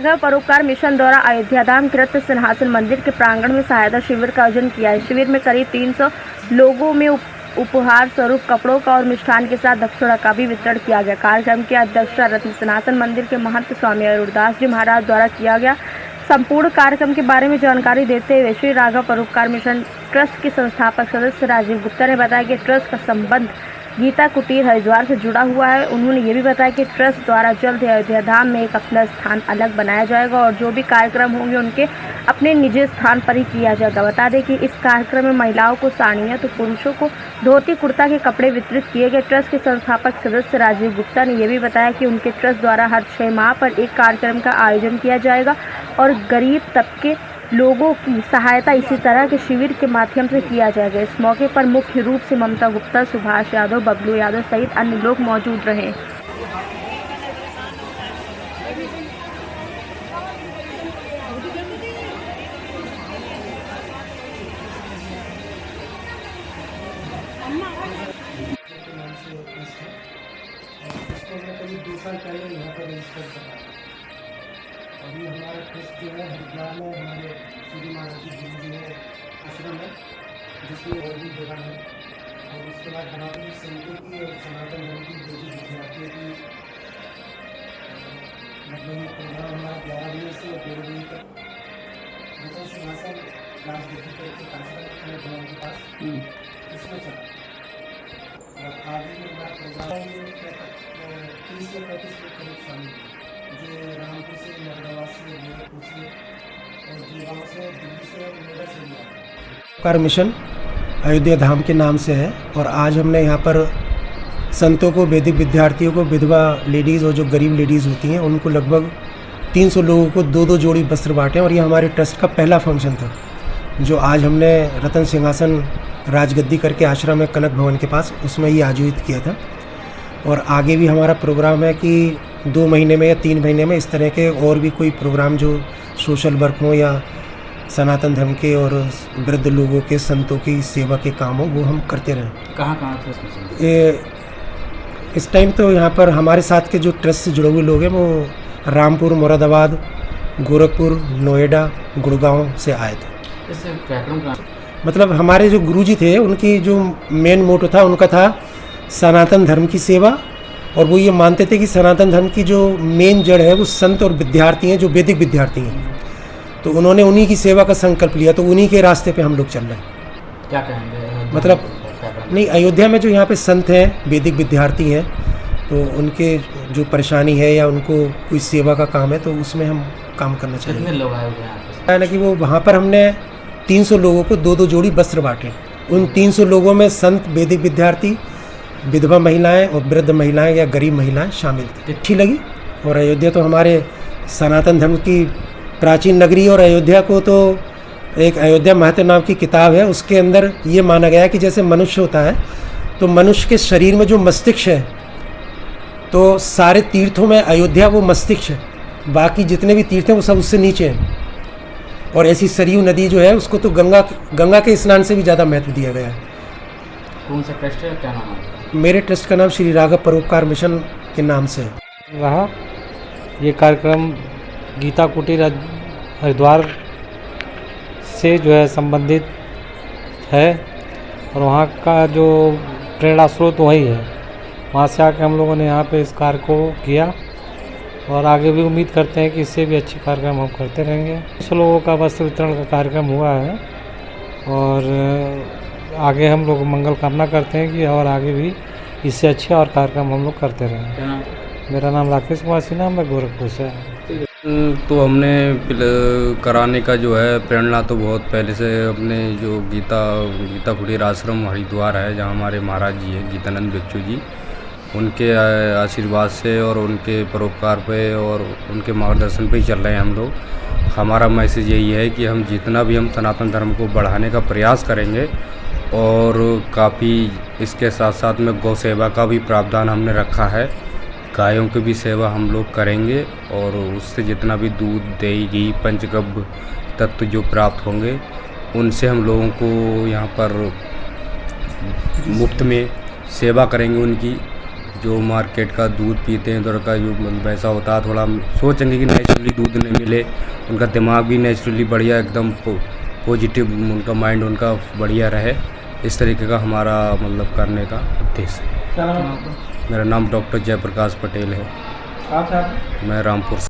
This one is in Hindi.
राघव परोपकार मिशन द्वारा अयोध्या धाम के रत्न सिंहासन मंदिर के प्रांगण में सहायता शिविर का आयोजन किया है। शिविर में करीब 300 लोगों में उपहार स्वरूप कपड़ों का और मिष्ठान के साथ दक्षिणा का भी वितरण किया गया। कार्यक्रम की अध्यक्षता रत्न सिंहासन मंदिर के महंत स्वामी अरुणदास जी महाराज द्वारा किया गया। संपूर्ण कार्यक्रम के बारे में जानकारी देते हुए श्री राघव परोपकार मिशन ट्रस्ट के संस्थापक सदस्य राजीव गुप्ता ने बताया कि ट्रस्ट का संबंध गीता कुटीर हरिद्वार से जुड़ा हुआ है। उन्होंने ये भी बताया कि ट्रस्ट द्वारा जल्द ही अयोध्या धाम में एक अपना स्थान अलग बनाया जाएगा और जो भी कार्यक्रम होंगे उनके अपने निजी स्थान पर ही किया जाएगा। बता दें कि इस कार्यक्रम में महिलाओं को साड़ियाँ तो पुरुषों को धोती कुर्ता के कपड़े वितरित किए गए। ट्रस्ट के संस्थापक सदस्य राजीव गुप्ता ने यह भी बताया कि उनके ट्रस्ट द्वारा हर 6 माह पर एक कार्यक्रम का आयोजन किया जाएगा और गरीब तबके लोगों की सहायता इसी तरह के शिविर के माध्यम से किया जाएगा। इस मौके पर मुख्य रूप से ममता गुप्ता, सुभाष यादव, बबलू यादव सहित अन्य लोग मौजूद रहे। अभी हमारा ट्रस्ट जो है हरिद्वार में हमारे श्री महाराज जी गुरु जी है आश्रम है जिसमें और भी जगह है। और उसके बाद सनातन संतों की और सनातन धर्म की जो भी विद्यार्थियों की मतलब ये प्रोग्राम हमारा 11 बजे से 1:30 बजे तक रतन सिंहासन राजगद्दी करके कार्यक्रम भवन के पास इसमें चला। और आगे में हमारा प्रोग्राम 30 से 35 लोग करीब शामिल हैं जो रामपुर से, मरदावा से, गोरखपुर से और गुड़गांव से, दिल्ली से और नोएडा से भी आते हैं। परोपकार मिशन अयोध्या धाम के नाम से है और आज हमने यहाँ पर संतों को, वैदिक विद्यार्थियों को, विधवा लेडीज़ और जो गरीब लेडीज़ होती हैं उनको लगभग 300 लोगों को 2-2 जोड़ी वस्त्र बांटे और ये हमारे ट्रस्ट का पहला फंक्शन था जो आज हमने रतन सिंहासन राजगद्दी करके आश्रम में कनक भवन के पास उसमें ही आयोजित किया था। और आगे भी हमारा प्रोग्राम है कि 2 महीने में या 3 महीने में इस तरह के और भी कोई प्रोग्राम जो सोशल वर्क हो या सनातन धर्म के और वृद्ध लोगों के, संतों की सेवा के काम हो वो हम करते रहें। कहाँ थे इस टाइम तो यहाँ पर हमारे साथ के जो ट्रस्ट से जुड़े हुए लोग हैं वो रामपुर, मुरादाबाद, गोरखपुर, नोएडा, गुड़गांव से आए थे। मतलब हमारे जो गुरुजी थे उनकी जो मेन मोटो था उनका था सनातन धर्म की सेवा और वो ये मानते थे कि सनातन धर्म की जो मेन जड़ है वो संत और विद्यार्थी हैं, जो वैदिक विद्यार्थी हैं। तो उन्होंने उन्हीं की सेवा का संकल्प लिया, तो उन्हीं के रास्ते पे हम लोग चल रहे हैं। क्या कहेंगे मतलब नहीं, अयोध्या में जो यहाँ पे संत हैं, वैदिक विद्यार्थी हैं, तो उनके जो परेशानी है या उनको कोई सेवा का काम है तो उसमें हम काम करना चाहिए। कितने लोग आए हुए हैं है ना कि वो वहाँ पर हमने 300 लोगों को 2-2 जोड़ी वस्त्र बांटे। उन 300 लोगों में संत, वैदिक विद्यार्थी, विधवा महिलाएं और वृद्ध महिलाएं या गरीब महिलाएं शामिल थी। अच्छी लगी। और अयोध्या तो हमारे सनातन धर्म की प्राचीन नगरी और अयोध्या को तो एक अयोध्या महत्व नाम की किताब है, उसके अंदर ये माना गया है कि जैसे मनुष्य होता है तो मनुष्य के शरीर में जो मस्तिष्क है तो सारे तीर्थों में अयोध्या वो मस्तिष्क है, बाकी जितने भी तीर्थ हैं वो सब उससे नीचे हैं। और ऐसी सरयू नदी जो है उसको तो गंगा के स्नान से भी ज़्यादा महत्व दिया गया है। कौन सा ट्रस्ट है, क्या नाम है? मेरे ट्रस्ट का नाम श्री राघव परोपकार मिशन के नाम से है। रहा ये कार्यक्रम गीता कुटीर हरिद्वार से जो है संबंधित है और वहाँ का जो प्रेरणा स्रोत वही है। वहाँ से आके हम लोगों ने यहाँ पे इस कार्य को किया और आगे भी उम्मीद करते हैं कि इससे भी अच्छे कार्यक्रम हम करते रहेंगे। 100 लोगों का वस्त्र वितरण का कार्यक्रम हुआ है और आगे हम लोग मंगल कामना करते हैं कि और आगे भी इससे अच्छे और कार्यक्रम हम लोग करते रहें। मेरा नाम राकेश कुमार सिन्हा, मैं गोरखपुर से। तो हमने कराने का जो है प्रेरणा तो बहुत पहले से अपने जो गीता कुटीर आश्रम हरिद्वार है जहाँ हमारे महाराज जी हैं गीतानंद भिक्षु जी, उनके आशीर्वाद से और उनके परोपकार पे और उनके मार्गदर्शन पे ही चल रहे हैं हम लोग। हमारा मैसेज यही है कि हम जितना भी हम सनातन धर्म को बढ़ाने का प्रयास करेंगे और काफ़ी इसके साथ साथ में गौ सेवा का भी प्रावधान हमने रखा है। गायों की भी सेवा हम लोग करेंगे और उससे जितना भी दूध, दही, घी, पंचगव्य तत्व जो प्राप्त होंगे उनसे हम लोगों को यहाँ पर मुफ्त में सेवा करेंगे उनकी, जो मार्केट का दूध पीते हैं थोड़ा का जो मतलब वैसा होता है, थोड़ा सोचेंगे कि नेचुरली दूध नहीं मिले, उनका दिमाग भी नेचुरली बढ़िया एकदम पॉजिटिव, उनका माइंड उनका बढ़िया रहे, इस तरीके का हमारा मतलब करने का उद्देश्य है। क्या नाम है आपका? मेरा नाम डॉक्टर जयप्रकाश पटेल है। आप मैं रामपुर